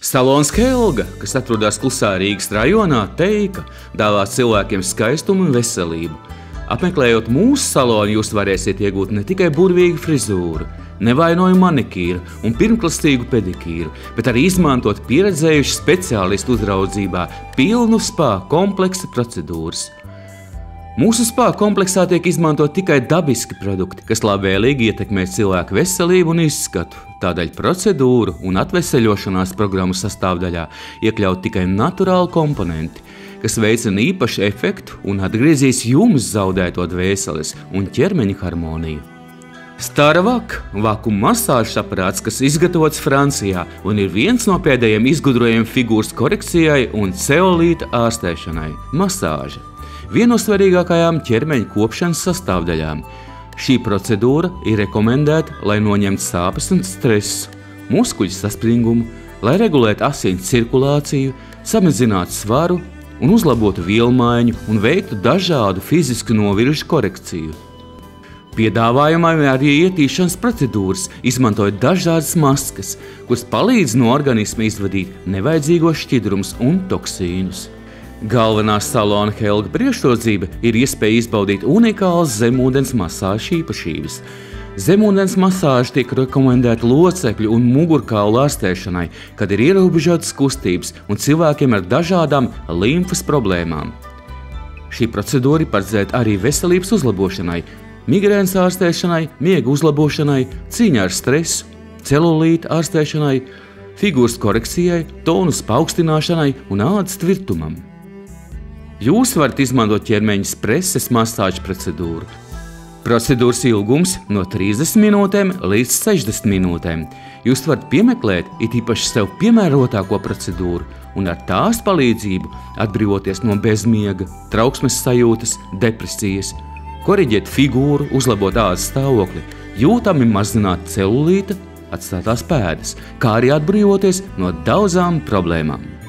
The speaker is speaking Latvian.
Salons Helga, kas atrodas Klusā Rīgas rajonā, teika, dāvā cilvēkiem skaistumu un veselību. Apmeklējot mūsu salonu, jūs varēsiet iegūt ne tikai burvīgu frizūru, nevainojumu manikīru un pirmklastīgu pedikīru, bet arī izmantot pieredzējušu speciālistu uzraudzībā pilnu spā kompleksa procedūras. Mūsu spā kompleksā tiek izmantot tikai dabiski produkti, kas labvēlīgi ietekmē cilvēku veselību un izskatu. Tādēļ procedūru un atveseļošanās programmu sastāvdaļā iekļaut tikai naturāli komponenti, kas veicina īpašu efektu un atgriezīs jums zaudēto dvēseles un ķermeņa harmoniju. Starvak vakuma masāžas aparāts, kas izgatavots Francijā un ir viens no pēdējiem izgudrojumiem figūras korekcijai un ceolīta ārstēšanai – masāža. Viena no svarīgākajām ķermeņa kopšanas sastāvdaļām. Šī procedūra ir rekomendēta, lai noņemtu sāpes un stresu, muskuļu saspringumu, lai regulētu asins cirkulāciju, samazinātu svaru un uzlabotu vielmaiņu un veiktu dažādu fizisku noviršu korekciju. Piedāvājumā arī ietīšanas procedūras, izmantojot dažādas maskas, kuras palīdz no organisma izvadīt nevajadzīgos šķidrumus un toksīnus. Galvenā salona Helga priekšrocība ir iespēja izbaudīt unikālas zemūdens masāžas īpašības. Zemūdens masāža tiek rekomendēta locekļu un mugurkaulu ārstēšanai, kad ir ierobežotas kustības un cilvēkiem ar dažādām limfas problēmām. Šī procedūra ir paredzēta arī veselības uzlabošanai, migrēnas ārstēšanai, miega uzlabošanai, cīņā ar stresu, celulīta ārstēšanai, figūras korekcijai, tonus paaugstināšanai un ādas tvirtumam. Jūs varat izmantot ķermeņa preses masāžu procedūru. Procedūras ilgums no 30 minūtēm līdz 60 minūtēm. Jūs varat piemeklēt it īpaši sev piemērotāko procedūru un ar tās palīdzību atbrīvoties no bezmiega, trauksmes sajūtas, depresijas, koriģēt figūru, uzlabot ādas stāvokli, jūtami mazināt celulīta, atstātās pēdas, kā arī atbrīvoties no daudzām problēmām.